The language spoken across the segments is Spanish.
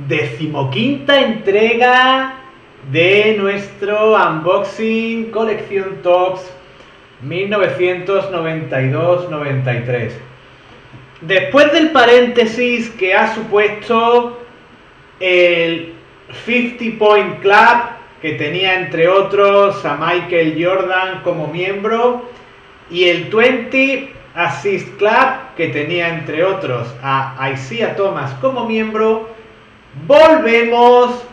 Decimoquinta entrega de nuestro unboxing colección Topps 1992-93. Después del paréntesis que ha supuesto el 50 Point Club, que tenía entre otros a Michael Jordan como miembro, y el 20 Assist Club, que tenía entre otros a Isaiah Thomas como miembro, volvemos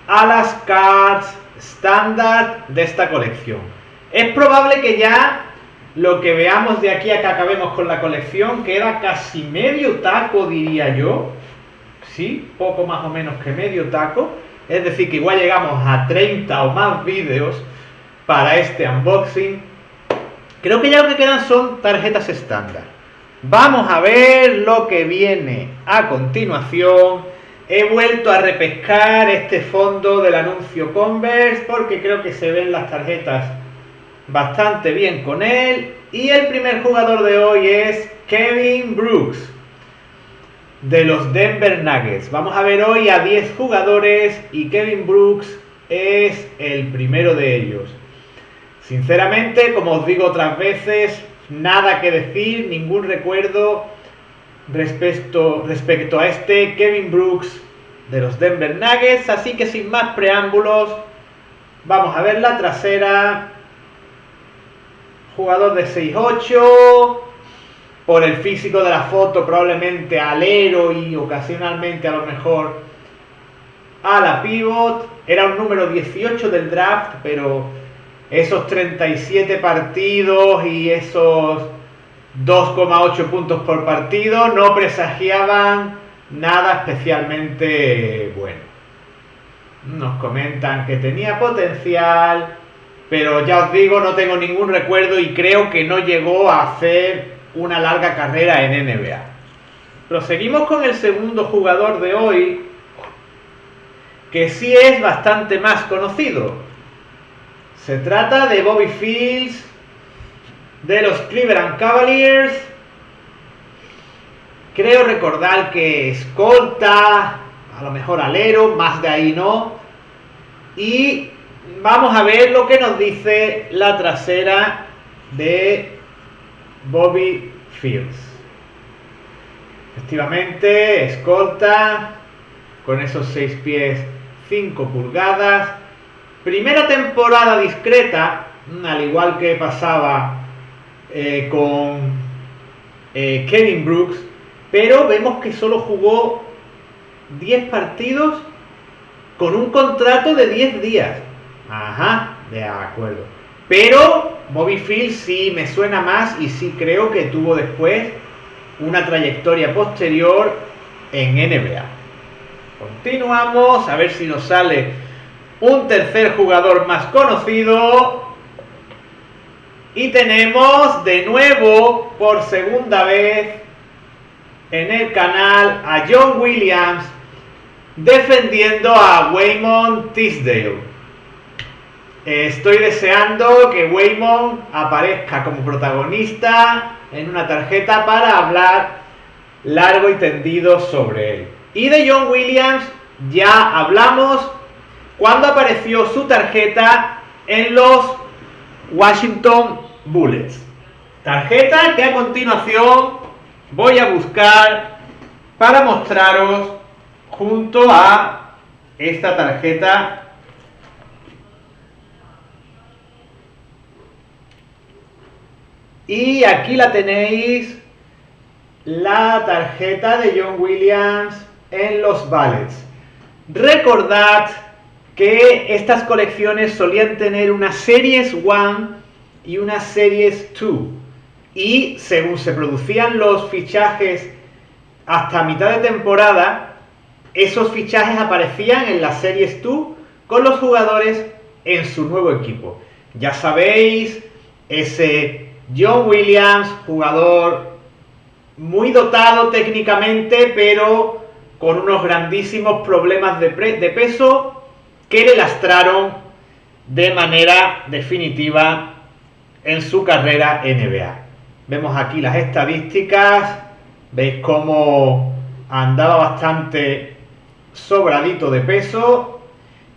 a las cards estándar de esta colección. Es probable que ya lo que veamos de aquí a que acabemos con la colección queda casi medio taco, diría yo. Sí, poco más o menos que medio taco. Es decir, que igual llegamos a 30 o más vídeos para este unboxing. Creo que ya lo que quedan son tarjetas estándar. Vamos a ver lo que viene a continuación. He vuelto a repescar este fondo del anuncio Converse porque creo que se ven las tarjetas bastante bien con él. Y el primer jugador de hoy es Kevin Brooks, de los Denver Nuggets. Vamos a ver hoy a 10 jugadores y Kevin Brooks es el primero de ellos. Sinceramente, como os digo otras veces, nada que decir, ningún recuerdo respecto a este Kevin Brooks de los Denver Nuggets. Así que sin más preámbulos, vamos a ver la trasera. Jugador de 6'8", por el físico de la foto probablemente alero y ocasionalmente a lo mejor a la pivot. Era un número 18 del draft, pero esos 37 partidos y esos 2,8 puntos por partido no presagiaban nada especialmente bueno. Nos comentan que tenía potencial, pero ya os digo, no tengo ningún recuerdo y creo que no llegó a hacer una larga carrera en NBA. Proseguimos con el segundo jugador de hoy, que sí es bastante más conocido. Se trata de Bobby Fields, de los Cleveland Cavaliers. Creo recordar que escolta, a lo mejor alero, más de ahí no. Y vamos a ver lo que nos dice la trasera de Bobby Fields. Efectivamente, escolta, con esos 6 pies 5 pulgadas. Primera temporada discreta, al igual que pasaba con Kevin Brooks, pero vemos que solo jugó 10 partidos con un contrato de 10 días. Ajá, de acuerdo. Pero Bobby Fields sí me suena más y sí creo que tuvo después una trayectoria posterior en NBA. Continuamos, a ver si nos sale un tercer jugador más conocido. Y tenemos de nuevo, por segunda vez en el canal, a John Williams defendiendo a Waymon Tisdale. Estoy deseando que Waymon aparezca como protagonista en una tarjeta para hablar largo y tendido sobre él. Y de John Williams ya hablamos cuando apareció su tarjeta en los Washington Bullets. Tarjeta que a continuación voy a buscar para mostraros junto a esta tarjeta. Y aquí la tenéis, la tarjeta de John Williams en los Bullets. Recordad que estas colecciones solían tener una Series 1 y una Series 2. Y según se producían los fichajes hasta mitad de temporada, esos fichajes aparecían en la Series 2 con los jugadores en su nuevo equipo. Ya sabéis, ese John Williams, jugador muy dotado técnicamente, pero con unos grandísimos problemas de peso que le lastraron de manera definitiva en su carrera NBA. Vemos aquí las estadísticas, veis cómo andaba bastante sobradito de peso.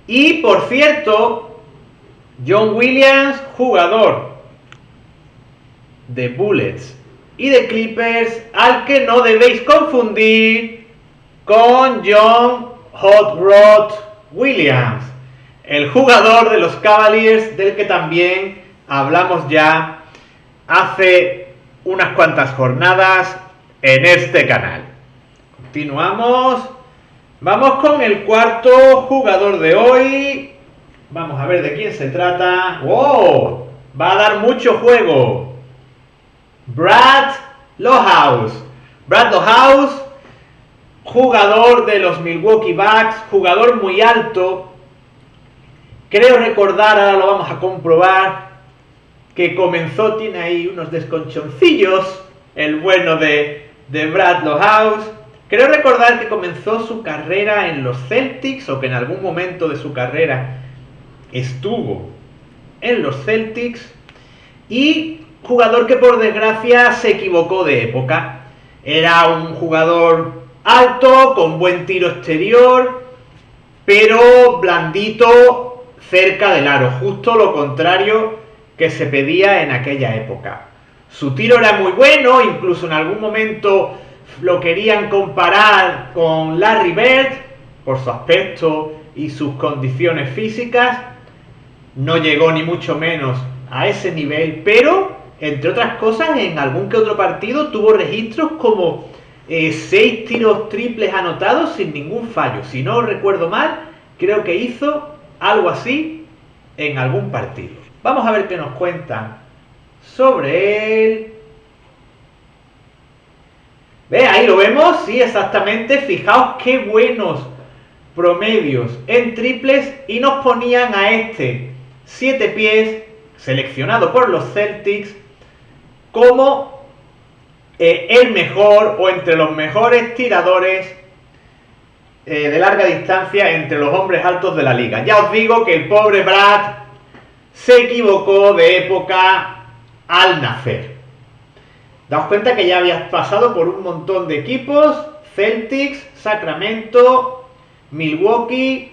Y por cierto, John Williams, jugador de Bullets y de Clippers, al que no debéis confundir con John Hot Rod Williams, el jugador de los Cavaliers, del que también hablamos ya hace unas cuantas jornadas en este canal. Continuamos. Vamos con el cuarto jugador de hoy. Vamos a ver de quién se trata. ¡Wow! Va a dar mucho juego. Brad Lohaus. Brad Lohaus, jugador de los Milwaukee Bucks, jugador muy alto. Creo recordar, ahora lo vamos a comprobar, que comenzó, tiene ahí unos desconchoncillos, el bueno de Brad Lohaus. Creo recordar que comenzó su carrera en los Celtics, o que en algún momento de su carrera estuvo en los Celtics. Y jugador que por desgracia se equivocó de época. Era un jugador alto, con buen tiro exterior, pero blandito cerca del aro. Justo lo contrario que se pedía en aquella época. Su tiro era muy bueno, incluso en algún momento lo querían comparar con Larry Bird por su aspecto y sus condiciones físicas. No llegó ni mucho menos a ese nivel, pero entre otras cosas en algún que otro partido tuvo registros como 6 tiros triples anotados sin ningún fallo. Si no recuerdo mal, creo que hizo algo así en algún partido. Vamos a ver qué nos cuentan sobre él. ¿Ve? Ahí lo vemos, sí, exactamente. Fijaos qué buenos promedios en triples, y nos ponían a este 7 pies, seleccionado por los Celtics, como el mejor o entre los mejores tiradores de larga distancia entre los hombres altos de la liga. Ya os digo que el pobre Brad se equivocó de época al nacer. Daos cuenta que ya había pasado por un montón de equipos: Celtics, Sacramento, Milwaukee.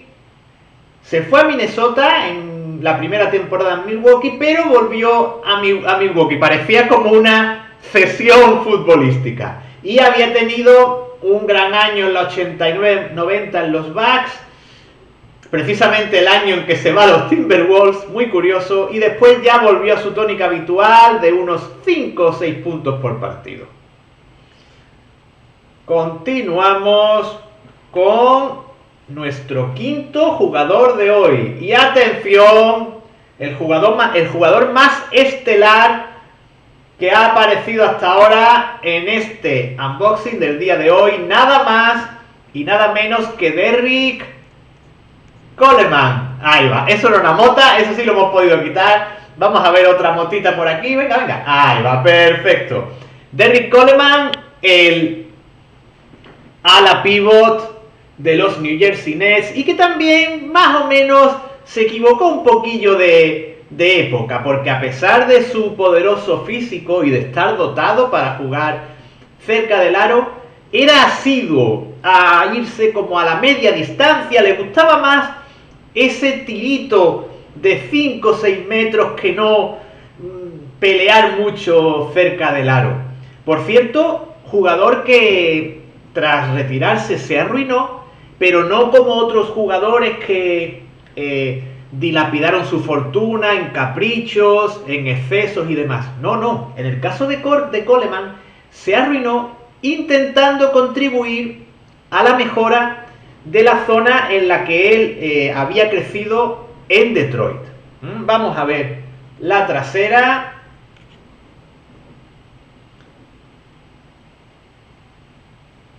Se fue a Minnesota en la primera temporada en Milwaukee, pero volvió a Milwaukee. Parecía como una cesión futbolística. Y había tenido un gran año en la 89-90 en los Bucks, precisamente el año en que se va a los Timberwolves, muy curioso, y después ya volvió a su tónica habitual de unos 5 o 6 puntos por partido. Continuamos con nuestro quinto jugador de hoy. Y atención, el jugador más estelar que ha aparecido hasta ahora en este unboxing del día de hoy, nada más y nada menos que Derrick Coleman. Ahí va, eso era una mota, eso sí lo hemos podido quitar. Vamos a ver otra motita por aquí, venga, venga. Ahí va, perfecto. Derrick Coleman, el ala pivot de los New Jersey Nets, y que también más o menos se equivocó un poquillo de época, porque a pesar de su poderoso físico y de estar dotado para jugar cerca del aro, era asiduo a irse como a la media distancia. Le gustaba más ese tirito de 5 o 6 metros que no pelear mucho cerca del aro. Por cierto, jugador que tras retirarse se arruinó, pero no como otros jugadores que dilapidaron su fortuna en caprichos, en excesos y demás. No, no. En el caso de Coleman, se arruinó intentando contribuir a la mejora de la zona en la que él había crecido en Detroit. Vamos a ver la trasera.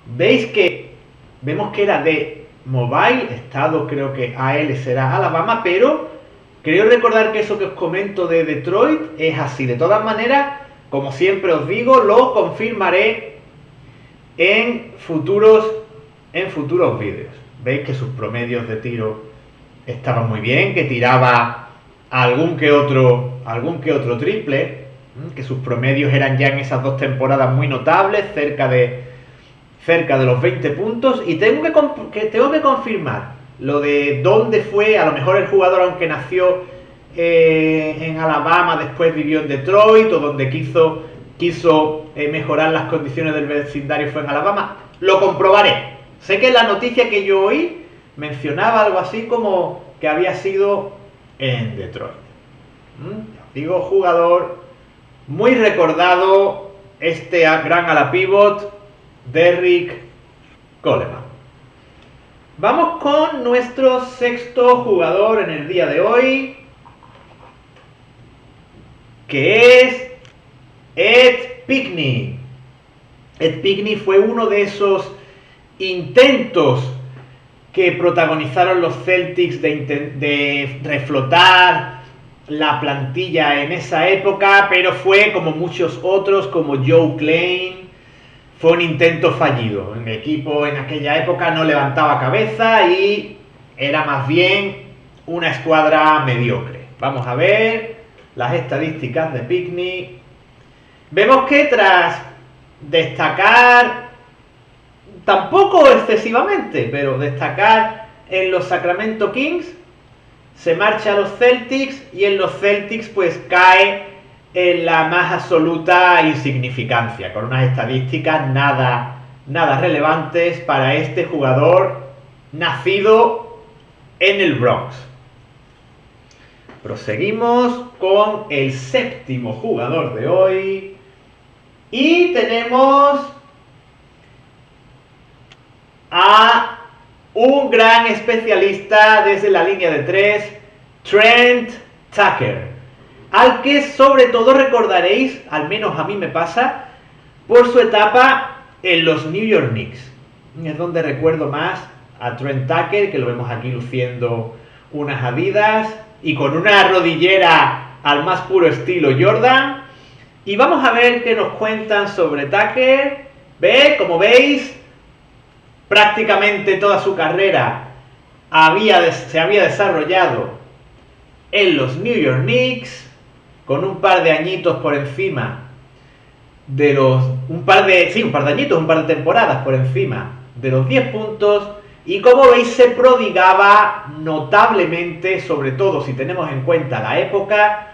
Veis que vemos que era de Mobile, estado creo que AL será Alabama, pero creo recordar que eso que os comento de Detroit es así. De todas maneras, como siempre os digo, lo confirmaré en futuros vídeos. Veis que sus promedios de tiro estaban muy bien, que tiraba algún que otro triple, que sus promedios eran ya en esas 2 temporadas muy notables, cerca de cerca de los 20 puntos. Y tengo que confirmar lo de dónde fue. A lo mejor el jugador, aunque nació en Alabama, después vivió en Detroit, o donde quiso mejorar las condiciones del vecindario fue en Alabama. Lo comprobaré. Sé que la noticia que yo oí mencionaba algo así como que había sido en Detroit. Digo, jugador muy recordado, este gran ala pivot, Derrick Coleman. Vamos con nuestro sexto jugador en el día de hoy, que es Ed Pinckney. Ed Pinckney fue uno de esos intentos que protagonizaron los Celtics de reflotar la plantilla en esa época, pero fue, como muchos otros, como Joe Klein, fue un intento fallido. El equipo en aquella época no levantaba cabeza y era más bien una escuadra mediocre. Vamos a ver las estadísticas de Pinckney. Vemos que tras destacar, tampoco excesivamente, pero destacar en los Sacramento Kings, se marcha a los Celtics, y en los Celtics pues cae en la más absoluta insignificancia, con unas estadísticas nada relevantes para este jugador nacido en el Bronx. Proseguimos con el séptimo jugador de hoy y tenemos a un gran especialista desde la línea de 3, Trent Tucker, al que sobre todo recordaréis, al menos a mí me pasa, por su etapa en los New York Knicks. Es donde recuerdo más a Trent Tucker, que lo vemos aquí luciendo unas Adidas y con una rodillera al más puro estilo Jordan. Y vamos a ver qué nos cuentan sobre Tucker. Como veis, prácticamente toda su carrera se había desarrollado en los New York Knicks, con un par de añitos por encima de los... un par de temporadas por encima de los 10 puntos, y como veis se prodigaba notablemente, sobre todo si tenemos en cuenta la época,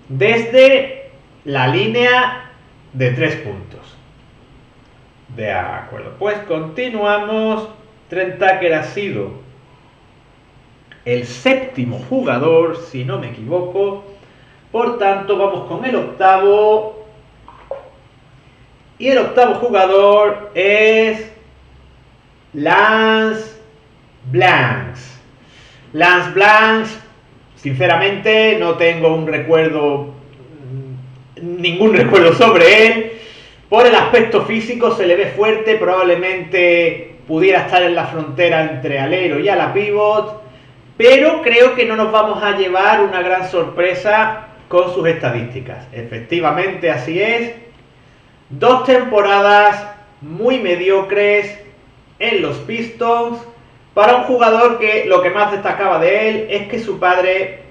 desde la línea de 3 puntos. De acuerdo, pues continuamos. Trent Tucker ha sido el séptimo jugador, si no me equivoco. Por tanto, vamos con el octavo. Y el octavo jugador es Lance Blanks. Lance Blanks, sinceramente, no tengo ningún recuerdo sobre él. Por el aspecto físico se le ve fuerte, probablemente pudiera estar en la frontera entre alero y ala pivot, pero creo que no nos vamos a llevar una gran sorpresa con sus estadísticas. Efectivamente, así es. 2 temporadas muy mediocres en los Pistons para un jugador que lo que más destacaba de él es que su padre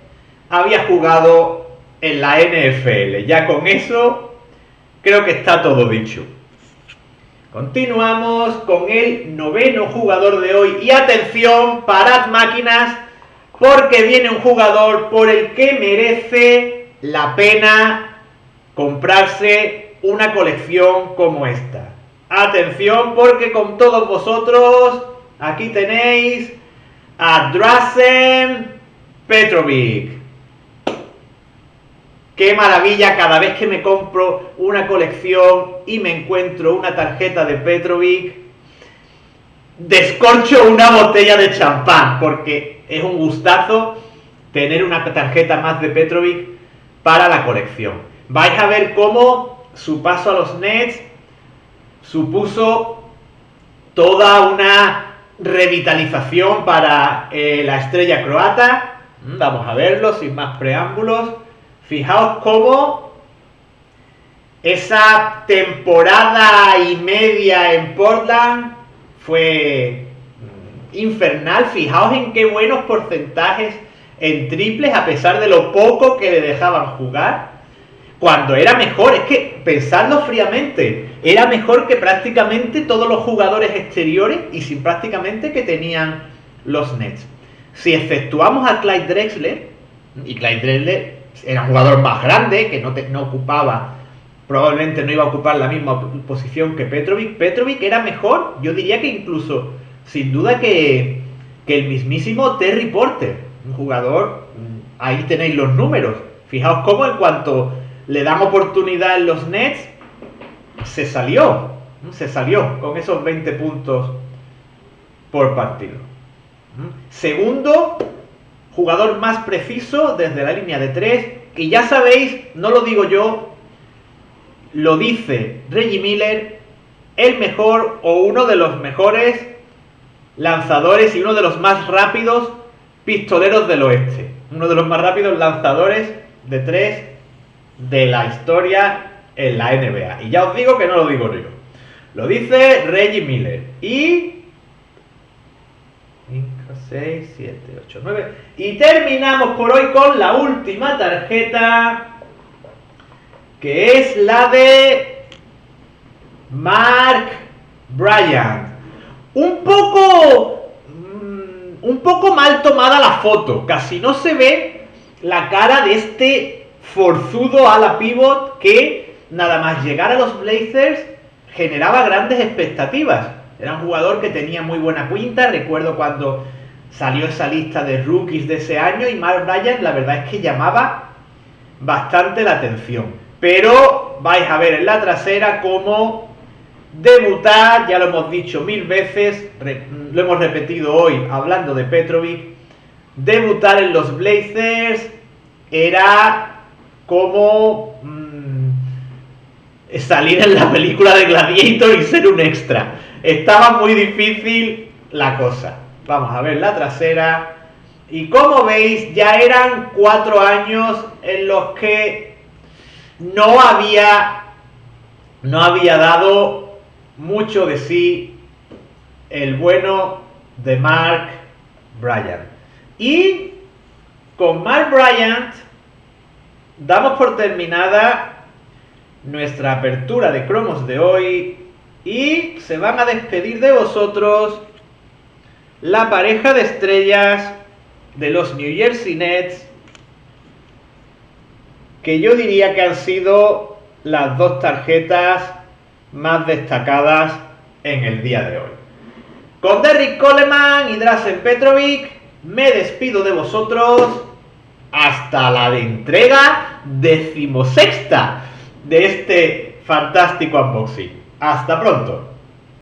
había jugado en la NFL. Ya con eso creo que está todo dicho. Continuamos con el noveno jugador de hoy. Y atención, parad máquinas, porque viene un jugador por el que merece la pena comprarse una colección como esta. Atención, porque con todos vosotros, aquí tenéis a Drazen Petrovic. ¡Qué maravilla! Cada vez que me compro una colección y me encuentro una tarjeta de Petrovic, descorcho una botella de champán, porque es un gustazo tener una tarjeta más de Petrovic para la colección. Vais a ver cómo su paso a los Nets supuso toda una revitalización para la estrella croata. Vamos a verlo sin más preámbulos. Fijaos cómo esa temporada y media en Portland fue infernal. Fijaos en qué buenos porcentajes en triples, a pesar de lo poco que le dejaban jugar. cuando era mejor. Es que, pensadlo fríamente, era mejor que prácticamente todos los jugadores exteriores y sin prácticamente que tenían los Nets. Si exceptuamos a Clyde Drexler, y Clyde Drexler era un jugador más grande, que no ocupaba, probablemente no iba a ocupar la misma posición que Petrovic. Petrovic era mejor, yo diría que incluso, sin duda, que el mismísimo Terry Porter, un jugador, ahí tenéis los números. Fijaos cómo en cuanto le dan oportunidad en los Nets, se salió con esos 20 puntos por partido. Segundo jugador más preciso desde la línea de 3, y ya sabéis, no lo digo yo, lo dice Reggie Miller, el mejor o uno de los mejores lanzadores y uno de los más rápidos pistoleros del oeste, uno de los más rápidos lanzadores de 3 de la historia en la NBA. Y ya os digo que no lo digo yo, lo dice Reggie Miller. Y 5, 6, 7, 8, 9. Y terminamos por hoy con la última tarjeta, que es la de Mark Bryant. Un poco mal tomada la foto, casi no se ve la cara de este forzudo ala pivot que nada más llegar a los Blazers generaba grandes expectativas. Era un jugador que tenía muy buena pinta. Recuerdo cuando salió esa lista de rookies de ese año, y Mark Bryant la verdad es que llamaba bastante la atención. Pero vais a ver en la trasera cómo debutar, ya lo hemos dicho 1000 veces, lo hemos repetido hoy hablando de Petrovic, debutar en los Blazers era como salir en la película de Gladiator y ser un extra. Estaba muy difícil la cosa. Vamos a ver la trasera. Y como veis, ya eran 4 años en los que no había dado mucho de sí el bueno de Mark Bryant. Y con Mark Bryant damos por terminada nuestra apertura de cromos de hoy, y se van a despedir de vosotros la pareja de estrellas de los New Jersey Nets, que yo diría que han sido las 2 tarjetas más destacadas en el día de hoy. Con Derrick Coleman y Drazen Petrovic me despido de vosotros hasta la entrega 16ª de este fantástico unboxing. Hasta pronto.